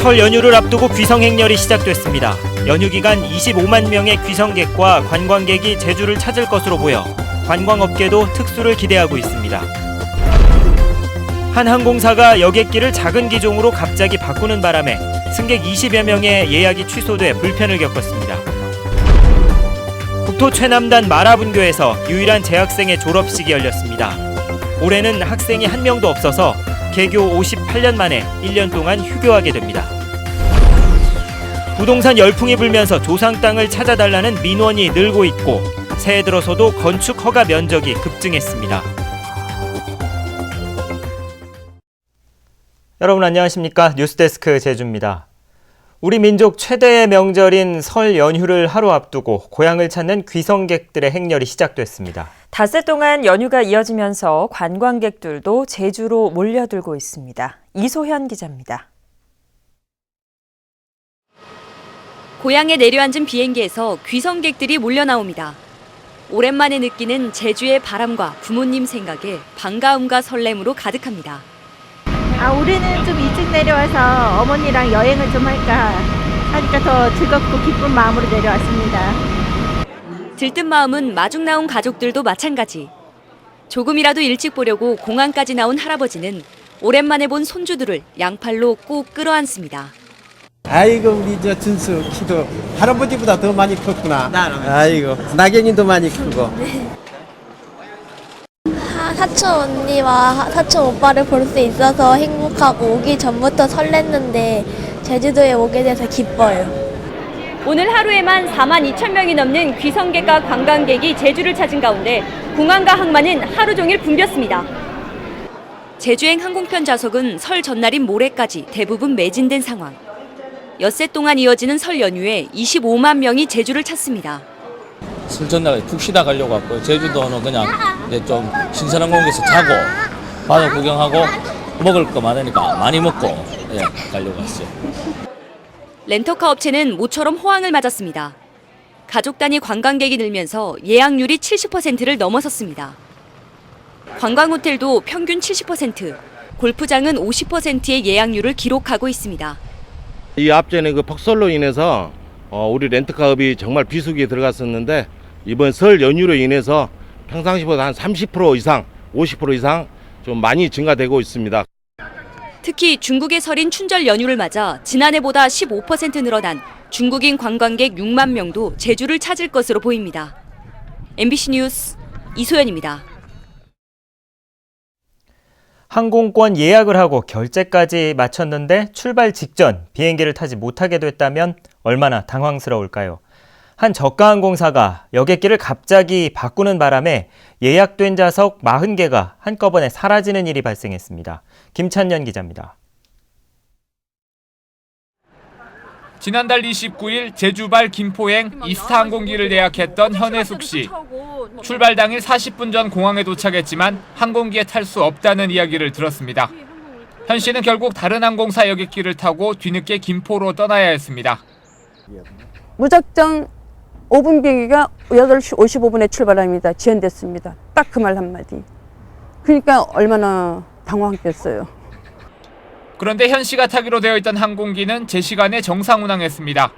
설 연휴를 앞두고 귀성 행렬이 시작됐습니다. 연휴 기간 25만 명의 귀성객과 관광객이 제주를 찾을 것으로 보여 관광업계도 특수를 기대하고 있습니다. 한 항공사가 여객기를 작은 기종으로 갑자기 바꾸는 바람에 승객 20여 명의 예약이 취소돼 불편을 겪었습니다. 국토 최남단 마라분교에서 유일한 재학생의 졸업식이 열렸습니다. 올해는 학생이 한 명도 없어서 개교 58년 만에 1년 동안 휴교하게 됩니다. 부동산 열풍이 불면서 조상 땅을 찾아달라는 민원이 늘고 있고 새해 들어서도 건축 허가 면적이 급증했습니다. 여러분 안녕하십니까? 뉴스데스크 제주입니다. 우리 민족 최대의 명절인 설 연휴를 하루 앞두고 고향을 찾는 귀성객들의 행렬이 시작됐습니다. 닷새 동안 연휴가 이어지면서 관광객들도 제주로 몰려들고 있습니다. 이소현 기자입니다. 고향에 내려앉은 비행기에서 귀성객들이 몰려 나옵니다. 오랜만에 느끼는 제주의 바람과 부모님 생각에 반가움과 설렘으로 가득합니다. 우리는 좀 일찍 내려와서 어머니랑 여행을 좀 할까 하니까 더 즐겁고 기쁜 마음으로 내려왔습니다. 들뜬 마음은 마중 나온 가족들도 마찬가지. 조금이라도 일찍 보려고 공항까지 나온 할아버지는 오랜만에 본 손주들을 양팔로 꼭 끌어안습니다. 아이고 우리 저 준수 키도 할아버지보다 더 많이 컸구나. 아이고 나경이도 많이 크고. 사촌 언니와 사촌 오빠를 볼 수 있어서 행복하고 오기 전부터 설렜는데 제주도에 오게 돼서 기뻐요. 오늘 하루에만 4만 2천 명이 넘는 귀성객과 관광객이 제주를 찾은 가운데 공항과 항만은 하루 종일 붐볐습니다. 제주행 항공편 좌석은 설 전날인 모레까지 대부분 매진된 상황. 엿새 동안 이어지는 설 연휴에 25만 명이 제주를 찾습니다. 설 전날 푹 쉬다 가려고 왔고요. 제주도는 그냥 이제 좀 신선한 공기에서 자고 바다 구경하고 먹을 거 많으니까 많이 먹고 가려고 왔어요. 렌터카 업체는 모처럼 호황을 맞았습니다. 가족 단위 관광객이 늘면서 예약률이 70%를 넘어섰습니다. 관광호텔도 평균 70%, 골프장은 50%의 예약률을 기록하고 있습니다. 이 앞전에 그 폭설로 인해서 우리 렌트카업이 정말 비수기에 들어갔었는데 이번 설 연휴로 인해서 평상시보다 한 30% 이상, 50% 이상 좀 많이 증가되고 있습니다. 특히 중국의 설인 춘절 연휴를 맞아 지난해보다 15% 늘어난 중국인 관광객 6만 명도 제주를 찾을 것으로 보입니다. MBC 뉴스 이소연입니다. 항공권 예약을 하고 결제까지 마쳤는데 출발 직전 비행기를 타지 못하게 됐다면 얼마나 당황스러울까요? 한 저가항공사가 여객기를 갑자기 바꾸는 바람에 예약된 좌석 40개가 한꺼번에 사라지는 일이 발생했습니다. 김찬년 기자입니다. 지난달 29일 제주발 김포행 이스타 항공기를 예약했던 현혜숙 씨. 출발 당일 40분 전 공항에 도착했지만 항공기에 탈 수 없다는 이야기를 들었습니다. 현 씨는 결국 다른 항공사 여객기를 타고 뒤늦게 김포로 떠나야 했습니다. 무작정 5분 비행기가 8시 55분에 출발합니다. 지연됐습니다. 딱 그 말 한마디. 그러니까 얼마나 당황했겠어요. 그런데 현 씨가 타기로 되어 있던 항공기는 제 시간에 정상 운항했습니다.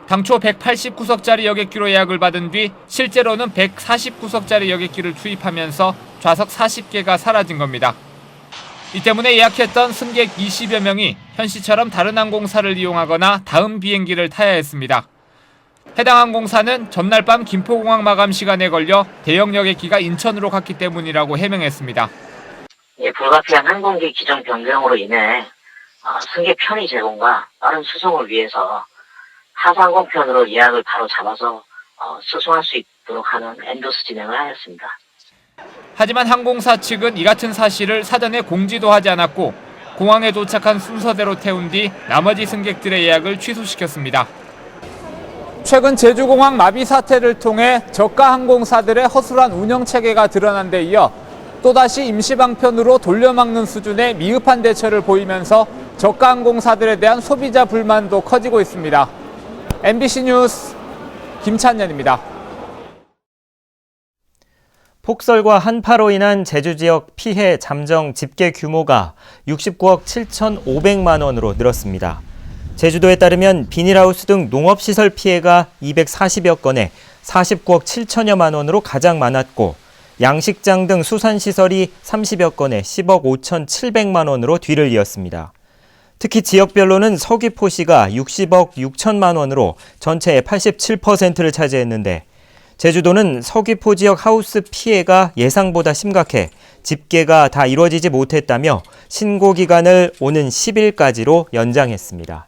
당초 189석짜리 여객기로 예약을 받은 뒤 실제로는 149석짜리 여객기를 투입하면서 좌석 40개가 사라진 겁니다. 이 때문에 예약했던 승객 20여 명이 현 씨처럼 다른 항공사를 이용하거나 다음 비행기를 타야 했습니다. 해당 항공사는 전날 밤 김포공항 마감 시간에 걸려 대형 여객기가 인천으로 갔기 때문이라고 해명했습니다. 불가피한 항공기 기종 변경으로 인해 승객 편의 제공과 빠른 수송을 위해서 하상공편으로 예약을 바로 잡아서 수송할 수 있도록 하는 엔도스 진행을 하였습니다. 하지만 항공사 측은 이 같은 사실을 사전에 공지도 하지 않았고 공항에 도착한 순서대로 태운 뒤 나머지 승객들의 예약을 취소시켰습니다. 최근 제주공항 마비 사태를 통해 저가 항공사들의 허술한 운영 체계가 드러난 데 이어 또다시 임시방편으로 돌려막는 수준의 미흡한 대처를 보이면서 저가 항공사들에 대한 소비자 불만도 커지고 있습니다. MBC 뉴스 김찬년입니다. 폭설과 한파로 인한 제주 지역 피해 잠정 집계 규모가 69억 7,500만 원으로 늘었습니다. 제주도에 따르면 비닐하우스 등 농업시설 피해가 240여 건에 49억 7천여만 원으로 가장 많았고 양식장 등 수산시설이 30여 건에 10억 5천 7백만 원으로 뒤를 이었습니다. 특히 지역별로는 서귀포시가 60억 6천만 원으로 전체의 87%를 차지했는데 제주도는 서귀포 지역 하우스 피해가 예상보다 심각해 집계가 다 이루어지지 못했다며 신고 기간을 오는 10일까지로 연장했습니다.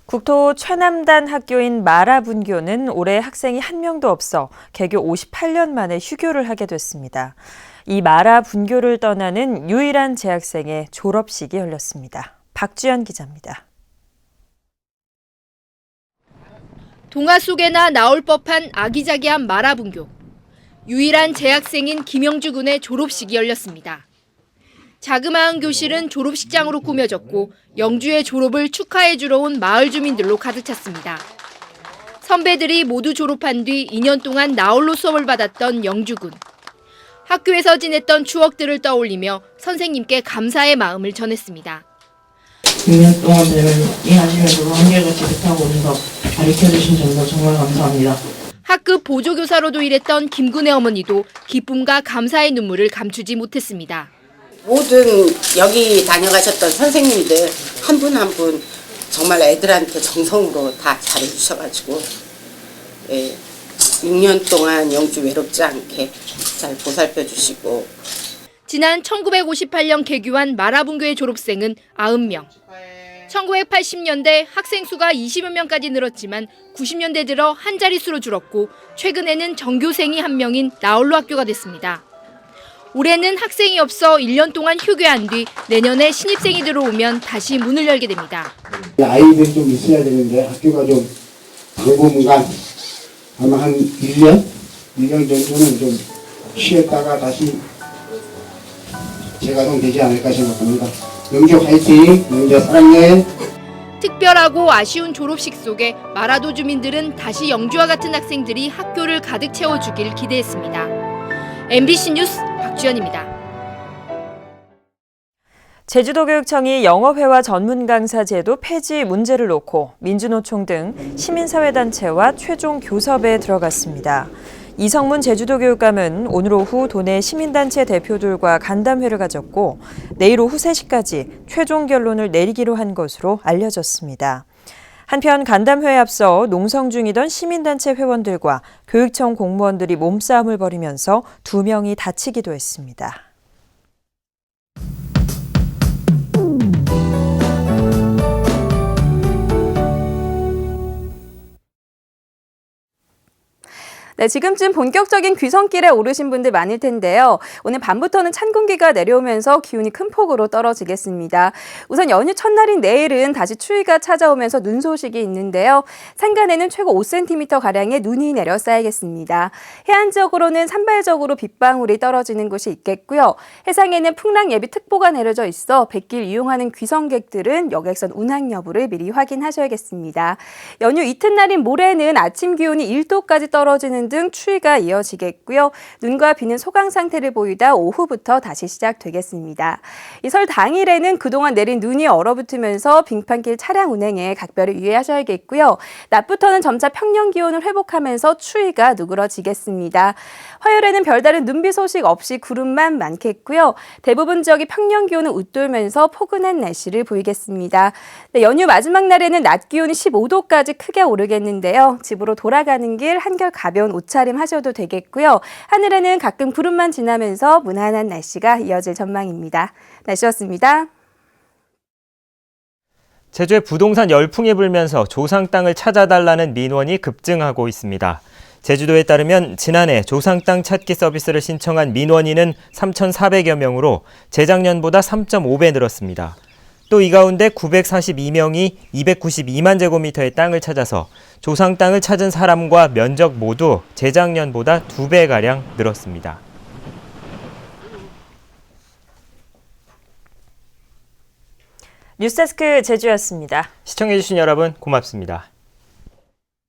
국토 최남단 학교인 마라분교는 올해 학생이 한 명도 없어 개교 58년 만에 휴교를 하게 됐습니다. 이 마라분교를 떠나는 유일한 재학생의 졸업식이 열렸습니다. 박주연 기자입니다. 동화 속에나 나올 법한 아기자기한 마라분교. 유일한 재학생인 김영주 군의 졸업식이 열렸습니다. 자그마한 교실은 졸업식장으로 꾸며졌고 영주의 졸업을 축하해 주러 온 마을 주민들로 가득 찼습니다. 선배들이 모두 졸업한 뒤 2년 동안 나홀로 수업을 받았던 영주 군. 학교에서 지냈던 추억들을 떠올리며 선생님께 감사의 마음을 전했습니다. 6년 동안 일하시면서 한결같이 못하고 오는 거 가르쳐주신 점도 정말 감사합니다. 학급 보조교사로도 일했던 김군의 어머니도 기쁨과 감사의 눈물을 감추지 못했습니다. 모든 여기 다녀가셨던 선생님들 한 분 한 분 정말 애들한테 정성으로 다 잘해주셔가지고 6년 동안 영주 외롭지 않게 잘 보살펴주시고. 지난 1958년 개교한 마라분교의 졸업생은 90명. 1980년대 학생 수가 20여 명까지 늘었지만 90년대 들어 한 자릿수로 줄었고 최근에는 전교생이 1명인 나홀로 학교가 됐습니다. 올해는 학생이 없어 1년 동안 휴교한 뒤 내년에 신입생이 들어오면 다시 문을 열게 됩니다. 아이들이 좀 있어야 되는데 학교가 좀 당분간 아마 한 1년 정도는 좀 쉬었다가 다시 재가동되지 않을까 생각합니다. 영주 화이팅! 영주 사랑해! 특별하고 아쉬운 졸업식 속에 마라도 주민들은 다시 영주와 같은 학생들이 학교를 가득 채워주길 기대했습니다. MBC 뉴스 박주연입니다. 제주도교육청이 영어회화 전문 강사 제도 폐지 문제를 놓고 민주노총 등 시민사회단체와 최종 교섭에 들어갔습니다. 이성문 제주도교육감은 오늘 오후 도내 시민단체 대표들과 간담회를 가졌고 내일 오후 3시까지 최종 결론을 내리기로 한 것으로 알려졌습니다. 한편 간담회에 앞서 농성 중이던 시민단체 회원들과 교육청 공무원들이 몸싸움을 벌이면서 2명이 다치기도 했습니다. 네, 지금쯤 본격적인 귀성길에 오르신 분들 많을 텐데요. 오늘 밤부터는 찬 공기가 내려오면서 기온이 큰 폭으로 떨어지겠습니다. 우선 연휴 첫날인 내일은 다시 추위가 찾아오면서 눈 소식이 있는데요. 산간에는 최고 5cm가량의 눈이 내려 쌓이겠습니다. 해안 지역으로는 산발적으로 빗방울이 떨어지는 곳이 있겠고요. 해상에는 풍랑 예비특보가 내려져 있어 뱃길 이용하는 귀성객들은 여객선 운항 여부를 미리 확인하셔야겠습니다. 연휴 이튿날인 모레는 아침 기온이 1도까지 떨어지는 등 추위가 이어지겠고요. 눈과 비는 소강 상태를 보이다 오후부터 다시 시작되겠습니다. 이 설 당일에는 그동안 내린 눈이 얼어붙으면서 빙판길 차량 운행에 각별히 유의하셔야겠고요. 낮부터는 점차 평년 기온을 회복하면서 추위가 누그러지겠습니다. 화요일에는 별다른 눈비 소식 없이 구름만 많겠고요. 대부분 지역이 평년 기온을 웃돌면서 포근한 날씨를 보이겠습니다. 네, 연휴 마지막 날에는 낮 기온이 15도까지 크게 오르겠는데요. 집으로 돌아가는 길 한결 가벼운 옷차림 하셔도 되겠고요. 하늘에는 가끔 구름만 지나면서 무난한 날씨가 이어질 전망입니다. 날씨였습니다. 제주에 부동산 열풍이 불면서 조상 땅을 찾아달라는 민원이 급증하고 있습니다. 제주도에 따르면 지난해 조상 땅 찾기 서비스를 신청한 민원인은 3,400여 명으로 재작년보다 3.5배 늘었습니다. 또 이 가운데 942명이 292만 제곱미터의 땅을 찾아서 조상 땅을 찾은 사람과 면적 모두 재작년보다 2배가량 늘었습니다. 뉴스데스크 제주였습니다. 시청해주신 여러분 고맙습니다.